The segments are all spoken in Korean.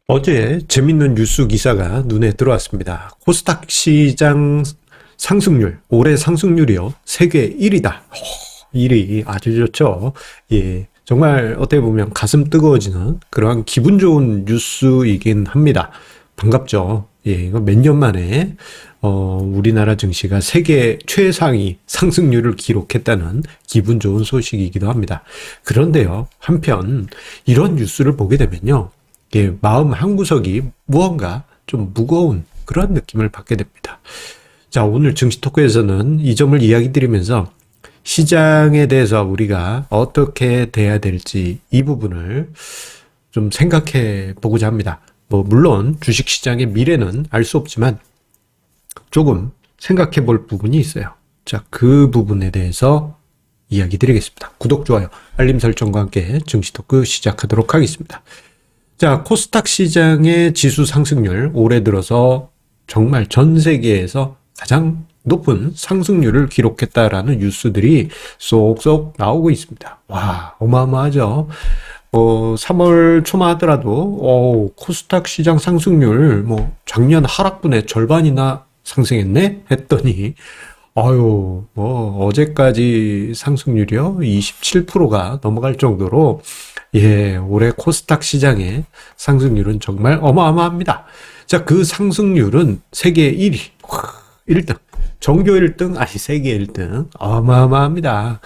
어제 재밌는 뉴스 기사가 눈에 들어왔습니다. 코스닥 시장 상승률, 올해 상승률이요, 세계 1위다. 1위 아주 좋죠. 예, 정말 어떻게 보면 가슴 뜨거워지는 그러한 기분 좋은 뉴스이긴 합니다. 반갑죠. 예, 이거 몇 년 만에 우리나라 증시가 세계 최상위 상승률을 기록했다는 기분 좋은 소식이기도 합니다. 그런데요, 한편 이런 뉴스를 보게 되면요, 예, 마음 한구석이 무언가 좀 무거운 그런 느낌을 받게 됩니다. 자, 오늘 증시 토크에서는 이 점을 이야기 드리면서 시장에 대해서 우리가 어떻게 돼야 될지 이 부분을 좀 생각해 보고자 합니다. 물론 주식시장의 미래는 알 수 없지만 조금 생각해 볼 부분이 있어요. 자, 그 부분에 대해서 이야기 드리겠습니다. 구독, 좋아요, 알림 설정과 함께 증시 토크 시작하도록 하겠습니다. 자, 코스닥 시장의 지수 상승률, 올해 들어서 정말 전 세계에서 가장 높은 상승률을 기록했다라는 뉴스들이 쏙쏙 나오고 있습니다. 와, 어마어마하죠. 3월 초만 하더라도 코스닥 시장 상승률 작년 하락분의 절반이나 상승했네 했더니 어제까지 상승률이요 27%가 넘어갈 정도로, 예, 올해 코스닥 시장의 상승률은 정말 어마어마합니다. 자, 그 상승률은 세계 1위, 1등, 전교 1등, 아니 세계 1등, 어마어마합니다.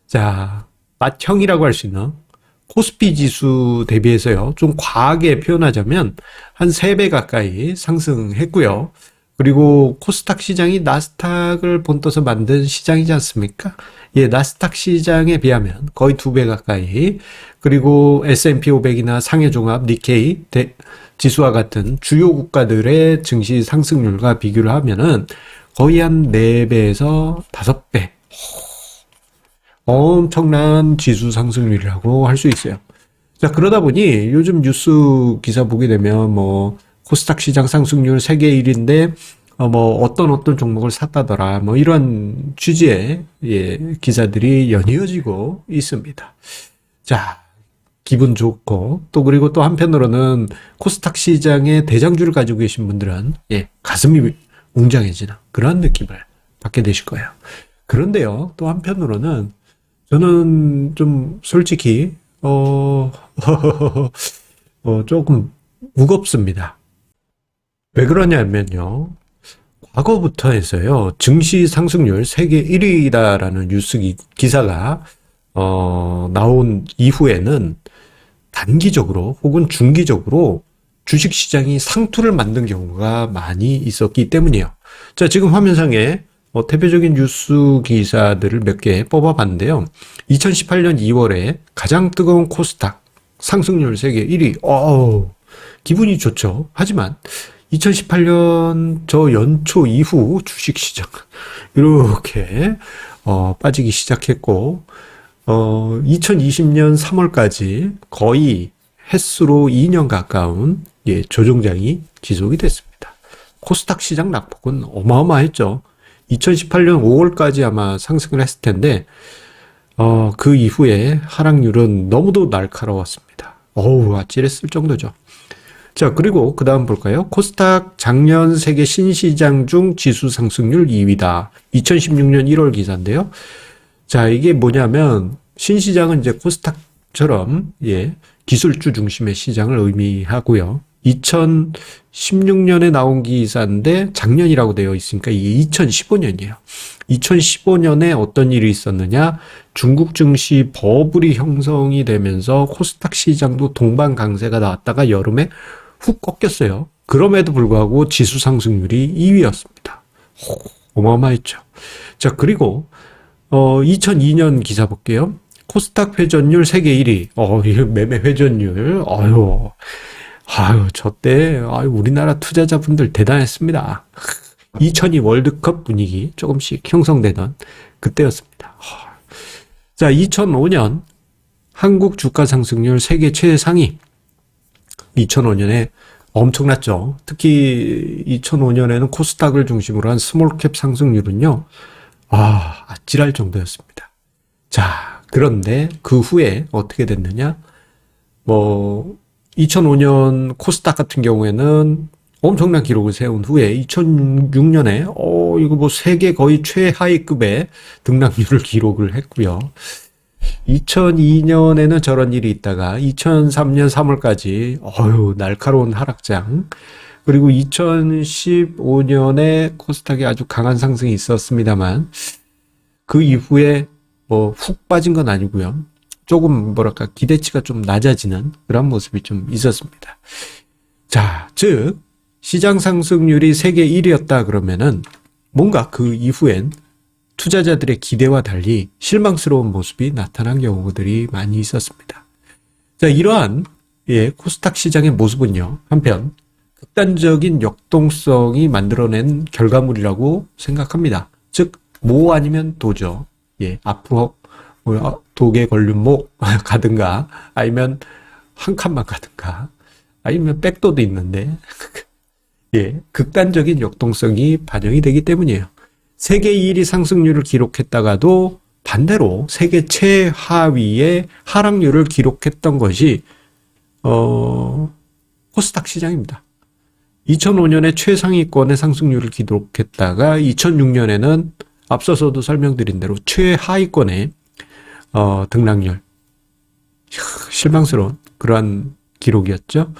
자, 맏형이라고 할 수 있는 코스피 지수 대비해서요, 좀 과하게 표현하자면 한 3배 가까이 상승했고요. 그리고 코스닥 시장이 나스닥을 본떠서 만든 시장이지 않습니까? 예, 나스닥 시장에 비하면 거의 2배 가까이, 그리고 S&P 500이나 상해종합, 니케이 지수와 같은 주요 국가들의 증시 상승률과 비교를 하면은 거의 한 4배에서 5배. 엄청난 지수 상승률이라고 할 수 있어요. 자, 그러다 보니 요즘 뉴스 기사 보게 되면 코스닥 시장 상승률 세계 1위인데 어떤 종목을 샀다더라, 이런 취지의, 예, 기사들이 연이어지고 있습니다. 자, 기분 좋고, 그리고 또 한편으로는 코스닥 시장의 대장주를 가지고 계신 분들은, 예, 가슴이 웅장해지는 그런 느낌을 받게 되실 거예요. 그런데요, 또 한편으로는 저는 좀 솔직히 조금 무겁습니다. 왜 그러냐면요, 과거부터 해서요, 증시 상승률 세계 1위다라는 뉴스 기사가 나온 이후에는 단기적으로 혹은 중기적으로 주식시장이 상투를 만든 경우가 많이 있었기 때문이에요. 자, 지금 화면상에 대표적인 뉴스 기사들을 몇 개 뽑아봤는데요. 2018년 2월에 가장 뜨거운 코스닥 상승률 세계 1위. 기분이 좋죠. 하지만 2018년 저 연초 이후 주식시장 이렇게 빠지기 시작했고, 2020년 3월까지 거의 횟수로 2년 가까운, 예, 조정장이 지속이 됐습니다. 코스닥 시장 낙폭은 어마어마했죠. 2018년 5월까지 아마 상승을 했을 텐데, 그 이후에 하락률은 너무도 날카로웠습니다. 아찔했을 정도죠. 자, 그리고 그 다음 볼까요? 코스닥 작년 세계 신시장 중 지수 상승률 2위다. 2016년 1월 기사인데요. 자, 이게 뭐냐면, 신시장은 이제 코스닥처럼, 예, 기술주 중심의 시장을 의미하고요. 2016년에 나온 기사인데 작년이라고 되어 있으니까 이게 2015년이에요. 2015년에 어떤 일이 있었느냐? 중국 증시 버블이 형성이 되면서 코스닥 시장도 동반 강세가 나왔다가 여름에 훅 꺾였어요. 그럼에도 불구하고 지수 상승률이 2위였습니다. 어마어마했죠. 자, 그리고 2002년 기사 볼게요. 코스닥 회전율 세계 1위. 이 매매 회전율. 저때 우리나라 투자자분들 대단했습니다. 2002 월드컵 분위기 조금씩 형성되던 그때였습니다. 자, 2005년 한국 주가 상승률 세계 최상위. 2005년에 엄청났죠. 특히 2005년에는 코스닥을 중심으로 한 스몰캡 상승률은요, 아찔할 정도였습니다. 자, 그런데 그 후에 어떻게 됐느냐? 2005년 코스닥 같은 경우에는 엄청난 기록을 세운 후에 2006년에 이거 뭐 세계 거의 최하위급의 등락률을 기록을 했고요. 2002년에는 저런 일이 있다가 2003년 3월까지 날카로운 하락장, 그리고 2015년에 코스닥이 아주 강한 상승이 있었습니다만 그 이후에 뭐 훅 빠진 건 아니고요. 조금 뭐랄까 기대치가 좀 낮아지는 그런 모습이 좀 있었습니다. 자, 즉 시장 상승률이 세계 1위였다 그러면은 뭔가 그 이후엔 투자자들의 기대와 달리 실망스러운 모습이 나타난 경우들이 많이 있었습니다. 자, 이러한 코스닥 시장의 모습은요, 한편 극단적인 역동성이 만들어낸 결과물이라고 생각합니다. 즉, 모 아니면 도죠. 앞으로 독에 걸린 목 가든가, 아니면 한 칸만 가든가, 아니면 백도도 있는데, 극단적인 역동성이 반영이 되기 때문이에요. 세계 1위 상승률을 기록했다가도 반대로 세계 최하위의 하락률을 기록했던 것이 코스닥 시장입니다. 2005년에 최상위권의 상승률을 기록했다가 2006년에는 앞서서도 설명드린 대로 최하위권의 등락률, 실망스러운 그러한 기록이었죠.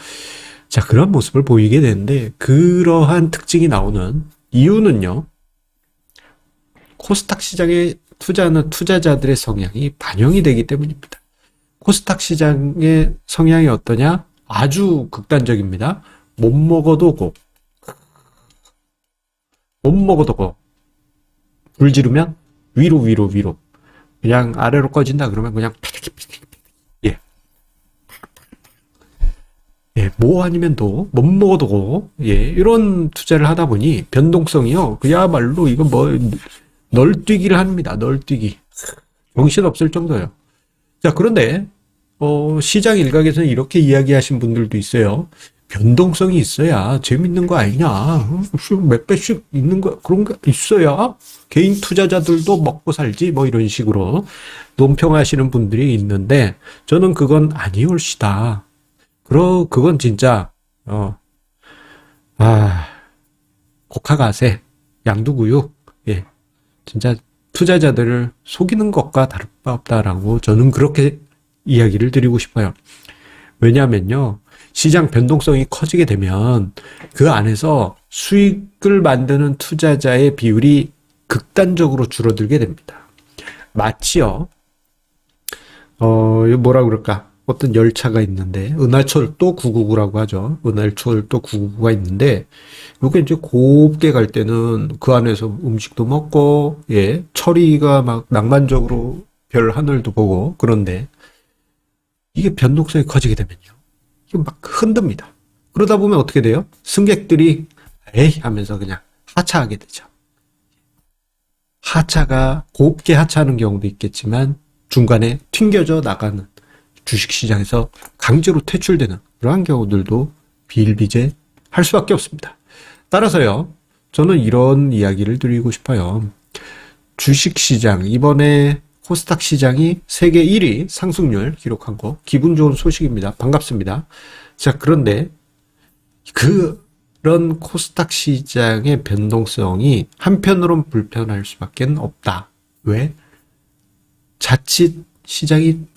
자, 그런 모습을 보이게 되는데, 그러한 특징이 나오는 이유는요, 코스닥 시장에 투자하는 투자자들의 성향이 반영이 되기 때문입니다. 코스닥 시장의 성향이 어떠냐? 아주 극단적입니다. 못 먹어도 고. 못 먹어도 고. 불 지르면 위로. 그냥 아래로 꺼진다 그러면 그냥 뭐 아니면 도, 못 먹어도 고. 이런 투자를 하다 보니 변동성이요. 그야말로 이거 뭐 널뛰기를 합니다. 널뛰기. 정신없을 정도예요. 자, 그런데 시장 일각에서는 이렇게 이야기하신 분들도 있어요. 변동성이 있어야 재밌는 거 아니냐. 몇 배씩 있는 거, 그런 거 있어야 개인 투자자들도 먹고 살지. 뭐 이런 식으로 논평하시는 분들이 있는데, 저는 그건 아니올시다. 그건 진짜, 곡하가세, 양두구육, 진짜 투자자들을 속이는 것과 다를 바 없다라고 저는 그렇게 이야기를 드리고 싶어요. 왜냐하면요, 시장 변동성이 커지게 되면 그 안에서 수익을 만드는 투자자의 비율이 극단적으로 줄어들게 됩니다. 마치요, 뭐라 그럴까? 어떤 열차가 있는데, 은하철도 999라고 하죠. 은하철도 999가 있는데, 요게 이제 곱게 갈 때는 그 안에서 음식도 먹고, 철이가 막 낭만적으로 별 하늘도 보고, 그런데, 이게 변동성이 커지게 되면요, 이게 막 흔듭니다. 그러다 보면 어떻게 돼요? 승객들이, 에이! 하면서 그냥 하차하게 되죠. 하차가, 곱게 하차하는 경우도 있겠지만, 중간에 튕겨져 나가는, 주식시장에서 강제로 퇴출되는 그러한 경우들도 비일비재 할 수밖에 없습니다. 따라서요, 저는 이런 이야기를 드리고 싶어요. 주식시장, 이번에 코스닥 시장이 세계 1위 상승률 기록한 거 기분 좋은 소식입니다. 반갑습니다. 자, 그런데 그런 코스닥 시장의 변동성이 한편으론 불편할 수밖에 없다. 왜? 자칫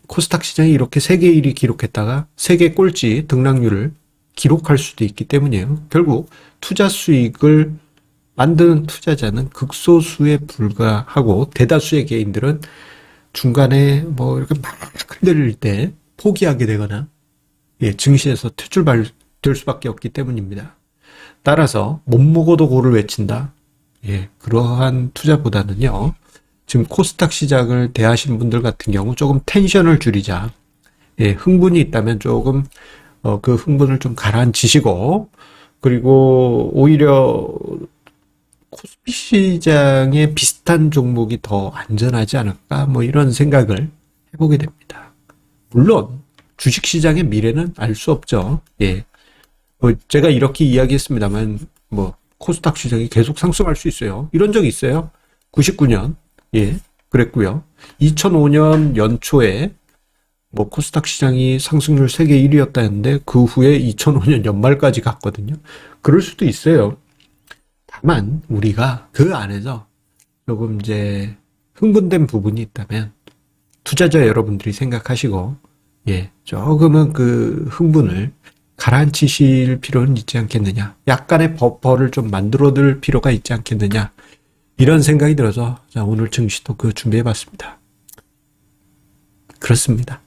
코스닥 시장이 이렇게 세계 1위 기록했다가 세계 꼴찌 등락률을 기록할 수도 있기 때문이에요. 결국 투자 수익을 만드는 투자자는 극소수에 불과하고, 대다수의 개인들은 중간에 뭐 이렇게 막 흔들릴 때 포기하게 되거나 증시에서 퇴출될 수밖에 없기 때문입니다. 따라서 못 먹어도 고를 외친다. 그러한 투자보다는요, 지금 코스닥 시장을 대하시는 분들 같은 경우 조금 텐션을 줄이자. 흥분이 있다면 조금 그 흥분을 좀 가라앉히시고, 그리고 오히려 코스피 시장에 비슷한 종목이 더 안전하지 않을까, 뭐 이런 생각을 해보게 됩니다. 물론 주식 시장의 미래는 알 수 없죠. 제가 이렇게 이야기했습니다만, 뭐 코스닥 시장이 계속 상승할 수 있어요. 이런 적이 있어요. 99년 그랬고요. 2005년 연초에 뭐 코스닥 시장이 상승률 세계 1위였다는데 그 후에 2005년 연말까지 갔거든요. 그럴 수도 있어요. 다만 우리가 그 안에서 조금 이제 흥분된 부분이 있다면 투자자 여러분들이 생각하시고 조금은 그 흥분을 가라앉히실 필요는 있지 않겠느냐. 약간의 버퍼를 좀 만들어둘 필요가 있지 않겠느냐. 이런 생각이 들어서 자, 오늘 증시 토크 준비해봤습니다. 그렇습니다.